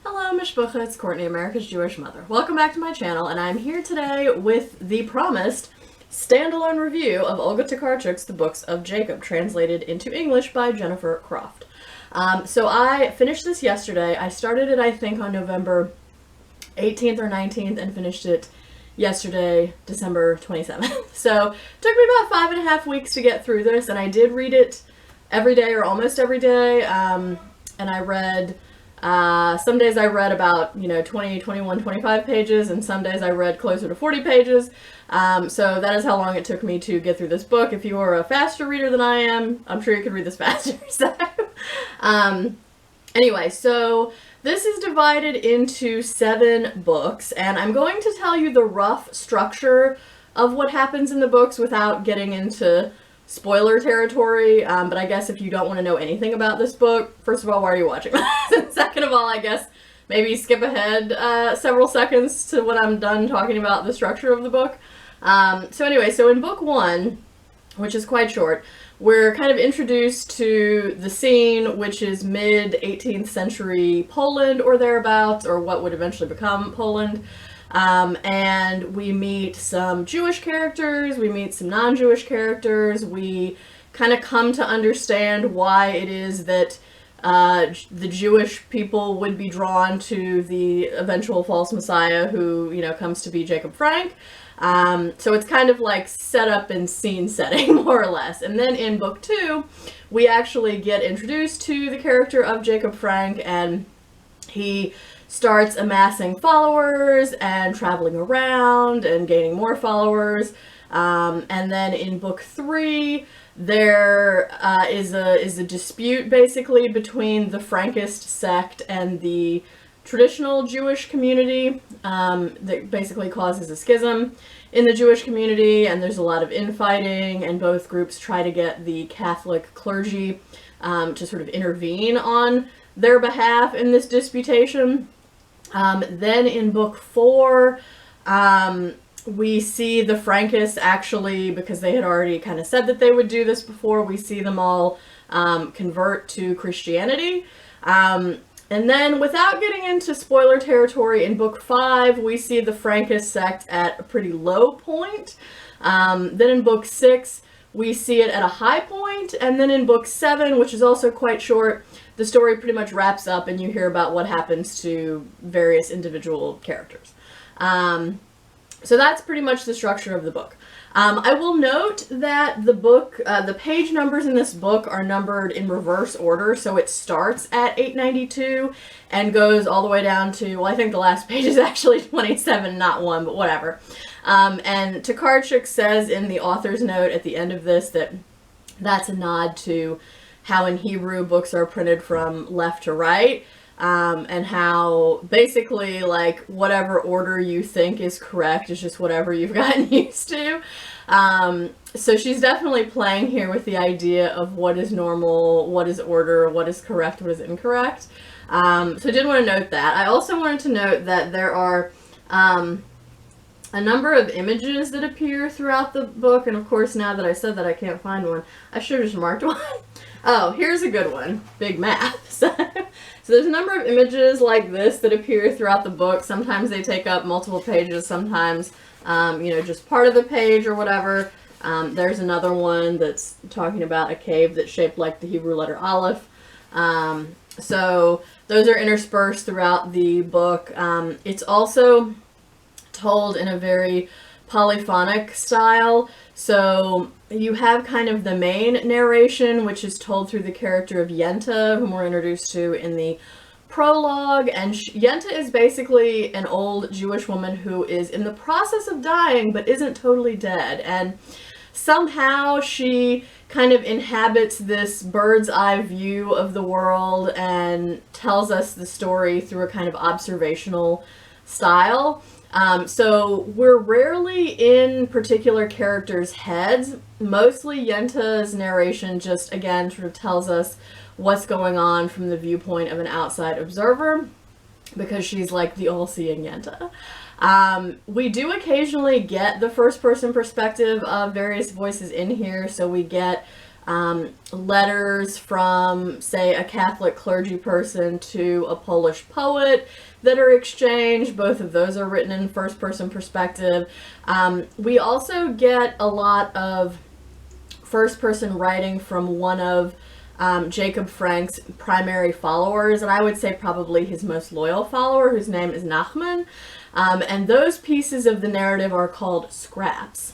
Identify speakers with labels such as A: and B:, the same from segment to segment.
A: Hello, Mishbucha, it's Courtney, America's Jewish mother. Welcome back to my channel, and I'm here today with the promised standalone review of Olga Tokarczuk's The Books of Jacob, translated into English by Jennifer Croft. So I finished this yesterday. I started it, I think, on November 18th or 19th and finished it yesterday, December 27th. So it took me about 5.5 weeks to get through this, and I did read it every day or almost every day, and I read... some days I read about, 20, 21, 25 pages, and some days I read closer to 40 pages. So that is how long it took me to get through this book. If you are a faster reader than I am, I'm sure you could read this faster. So, anyway, so this is divided into 7 books, and I'm going to tell you the rough structure of what happens in the books without getting into spoiler territory, but I guess if you don't want to know anything about this book, first of all, why are you watching? Second of all, I guess maybe skip ahead several seconds to when I'm done talking about the structure of the book. So anyway, so in book 1, which is quite short, we're kind of introduced to the scene, which is mid-18th century Poland or thereabouts, or what would eventually become Poland. And we meet some Jewish characters, we meet some non-Jewish characters, we kind of come to understand why it is that the Jewish people would be drawn to the eventual false messiah who, comes to be Jacob Frank. So it's kind of like set up and scene setting, more or less. And then in book 2, we actually get introduced to the character of Jacob Frank, and he starts amassing followers and traveling around and gaining more followers. And then in book 3, there is a dispute basically between the Frankist sect and the traditional Jewish community that basically causes a schism in the Jewish community, and there's a lot of infighting, and both groups try to get the Catholic clergy to sort of intervene on their behalf in this disputation. Then in book 4, we see the Frankists actually, because they had already kind of said that they would do this before, we see them all convert to Christianity. And then, without getting into spoiler territory, in book 5, we see the Frankist sect at a pretty low point. Then in book 6, we see it at a high point, and then in book 7, which is also quite short, the story pretty much wraps up and you hear about what happens to various individual characters. So that's pretty much the structure of the book. I will note that the book, the page numbers in this book are numbered in reverse order, so it starts at 892 and goes all the way down to, well, I think the last page is actually 27, not 1, but whatever. And Tokarczuk says in the author's note at the end of this that that's a nod to how in Hebrew books are printed from left to right, and how basically like whatever order you think is correct is just whatever you've gotten used to. So she's definitely playing here with the idea of what is normal, what is order, what is correct, what is incorrect. So I did want to note that. I also wanted to note that there are a number of images that appear throughout the book, and of course now that I said that I can't find one, I should have just marked one. Oh, here's a good one. Big map. So there's a number of images like this that appear throughout the book. Sometimes they take up multiple pages, sometimes, just part of the page or whatever. There's another one that's talking about a cave that's shaped like the Hebrew letter Aleph. So those are interspersed throughout the book. It's also told in a very polyphonic style. So you have kind of the main narration, which is told through the character of Yenta, whom we're introduced to in the prologue. And Yenta is basically an old Jewish woman who is in the process of dying, but isn't totally dead. And somehow she kind of inhabits this bird's eye view of the world and tells us the story through a kind of observational style. So we're rarely in particular characters' heads. Mostly Yenta's narration just, again, sort of tells us what's going on from the viewpoint of an outside observer, because she's like the all-seeing Yenta. We do occasionally get the first-person perspective of various voices in here, so we get letters from, say, a Catholic clergy person to a Polish poet that are exchanged. Both of those are written in first-person perspective. We also get a lot of first-person writing from one of Jacob Frank's primary followers, and I would say probably his most loyal follower, whose name is Nachman. And those pieces of the narrative are called scraps,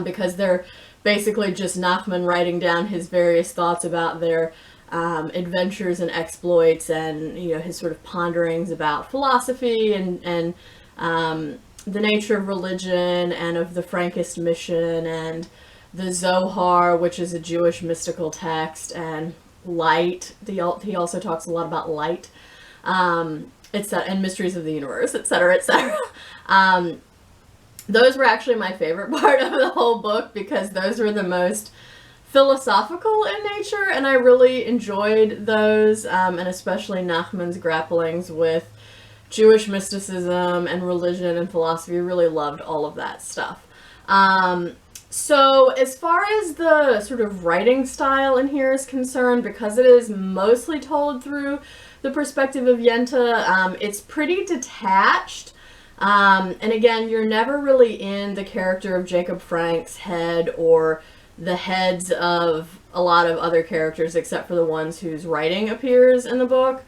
A: because they're basically just Nachman writing down his various thoughts about their adventures and exploits, and his sort of ponderings about philosophy and the nature of religion and of the Frankist mission, and the Zohar, which is a Jewish mystical text, and light. He also talks a lot about light, and mysteries of the universe, etc., etc. Those were actually my favorite part of the whole book, because those were the most philosophical in nature, and I really enjoyed those, and especially Nachman's grapplings with Jewish mysticism and religion and philosophy. Really loved all of that stuff. So as far as the sort of writing style in here is concerned, because it is mostly told through the perspective of Yenta, it's pretty detached. And again, you're never really in the character of Jacob Frank's head or the heads of a lot of other characters, except for the ones whose writing appears in the book.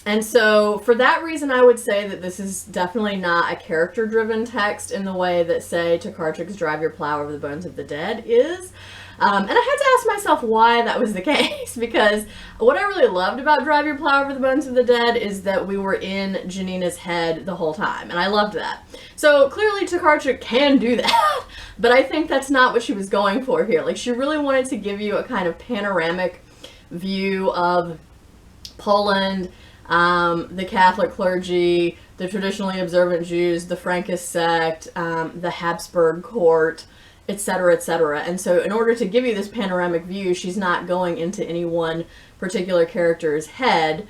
A: And so for that reason, I would say that this is definitely not a character-driven text in the way that, say, Tokarczuk's Drive Your Plow Over the Bones of the Dead is. And I had to ask myself why that was the case, because what I really loved about Drive Your Plow Over the Bones of the Dead is that we were in Janina's head the whole time, and I loved that. So clearly Tokarczuk can do that, but I think that's not what she was going for here. Like, she really wanted to give you a kind of panoramic view of Poland, the Catholic clergy, the traditionally observant Jews, the Frankist sect, the Habsburg court, etc., etc. And so in order to give you this panoramic view, she's not going into any one particular character's head,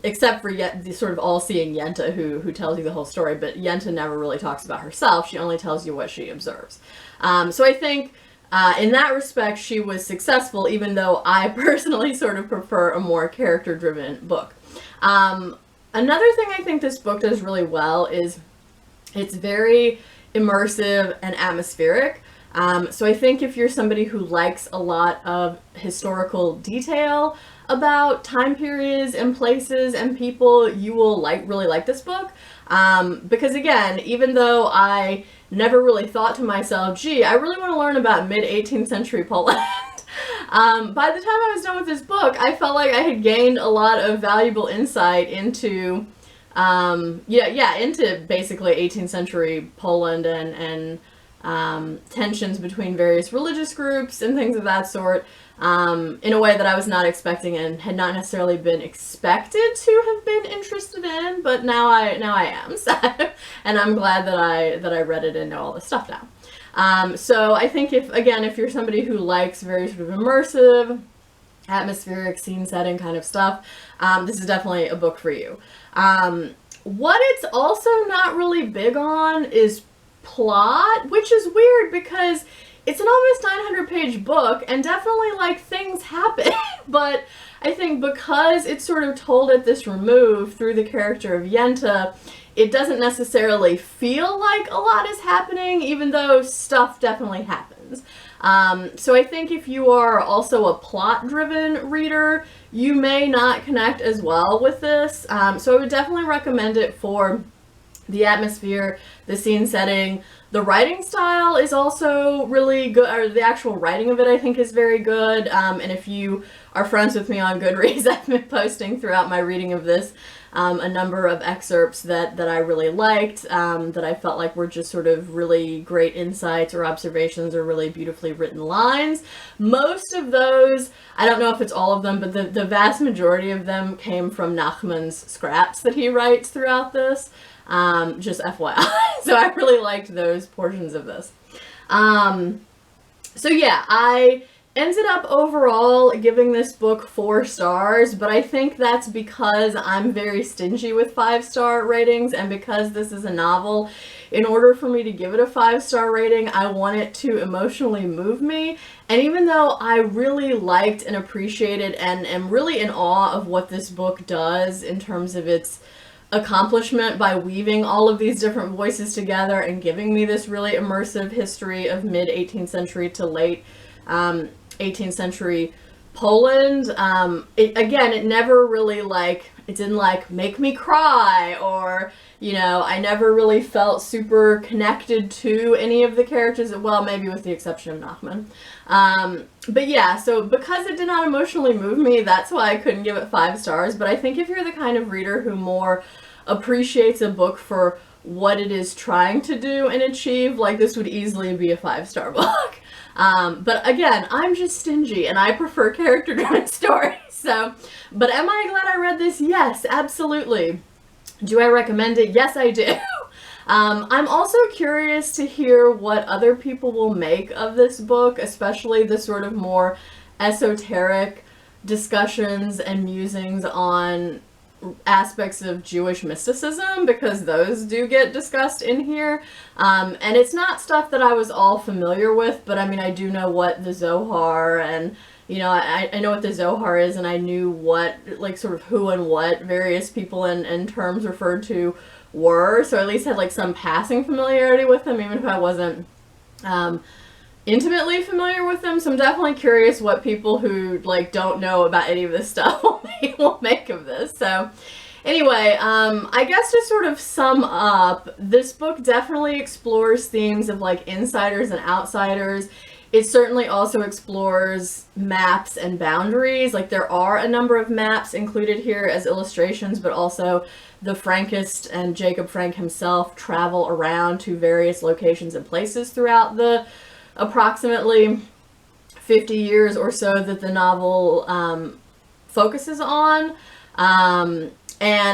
A: except for the sort of all-seeing Yenta, who tells you the whole story, but Yenta never really talks about herself. She only tells you what she observes. So I think in that respect, she was successful, even though I personally sort of prefer a more character-driven book. Another thing I think this book does really well is it's very immersive and atmospheric. So I think if you're somebody who likes a lot of historical detail about time periods and places and people, you will really like this book. Because again, even though I never really thought to myself, gee, I really want to learn about mid-18th century Poland, by the time I was done with this book, I felt like I had gained a lot of valuable insight into into basically 18th century Poland and tensions between various religious groups and things of that sort, in a way that I was not expecting and had not necessarily been expected to have been interested in, but now I am. So, and I'm glad that I read it and know all this stuff now. So I think if you're somebody who likes very sort of immersive, atmospheric, scene setting kind of stuff, this is definitely a book for you. What it's also not really big on is plot, which is weird because it's an almost 900-page book and definitely like things happen, but I think because it's sort of told at this remove through the character of Yenta, it doesn't necessarily feel like a lot is happening, even though stuff definitely happens. So I think if you are also a plot-driven reader, you may not connect as well with this. So I would definitely recommend it for the atmosphere, the scene setting. The writing style is also really good, or the actual writing of it I think is very good. And if you are friends with me on Goodreads, I've been posting throughout my reading of this a number of excerpts that I really liked, that I felt like were just sort of really great insights or observations or really beautifully written lines. Most of those, I don't know if it's all of them, but the vast majority of them came from Nachman's scraps that he writes throughout this. Just FYI. So I really liked those portions of this. So yeah, I ended up overall giving this book 4 stars, but I think that's because I'm very stingy with 5-star ratings, and because this is a novel, in order for me to give it a 5-star rating, I want it to emotionally move me. And even though I really liked and appreciated and am really in awe of what this book does in terms of its accomplishment by weaving all of these different voices together and giving me this really immersive history of mid-18th century to late 18th century Poland. It never really it didn't make me cry, or, you know, I never really felt super connected to any of the characters, well, maybe with the exception of Nachman. But yeah, so because it did not emotionally move me, that's why I couldn't give it 5 stars. But I think if you're the kind of reader who more appreciates a book for what it is trying to do and achieve, like, this would easily be a 5-star book. But again, I'm just stingy and I prefer character-driven stories. So, but am I glad I read this? Yes, absolutely. Do I recommend it? Yes, I do. I'm also curious to hear what other people will make of this book, especially the sort of more esoteric discussions and musings on aspects of Jewish mysticism, because those do get discussed in here. And it's not stuff that I was all familiar with, but I mean, I do know what the Zohar, and, you know, I know what the Zohar is, and I knew what, like, sort of who and what various people and terms referred to were, so I at least had, like, some passing familiarity with them, even if I wasn't intimately familiar with them. So I'm definitely curious what people who, like, don't know about any of this stuff will make of this. So anyway, I guess to sort of sum up, this book definitely explores themes of, like, insiders and outsiders. It certainly also explores maps and boundaries. Like, there are a number of maps included here as illustrations, but also the Frankist and Jacob Frank himself travel around to various locations and places throughout the approximately 50 years or so that the novel focuses on. And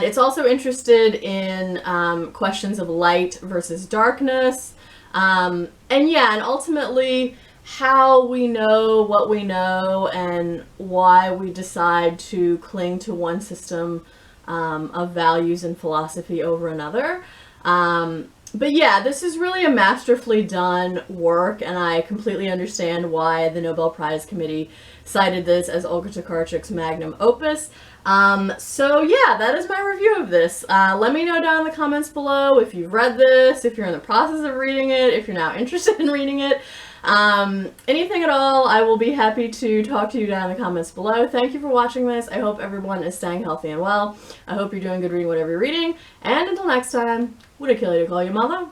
A: it's also interested in questions of light versus darkness. And yeah, and ultimately how we know what we know and why we decide to cling to one system of values and philosophy over another. But yeah, this is really a masterfully done work, and I completely understand why the Nobel Prize Committee cited this as Olga Tokarczuk's magnum opus. So yeah, that is my review of this. Let me know down in the comments below if you've read this, if you're in the process of reading it, if you're now interested in reading it. Anything at all, I will be happy to talk to you down in the comments below. Thank you for watching this. I hope everyone is staying healthy and well. I hope you're doing good reading whatever you're reading. And until next time, would I kill you to call your mother?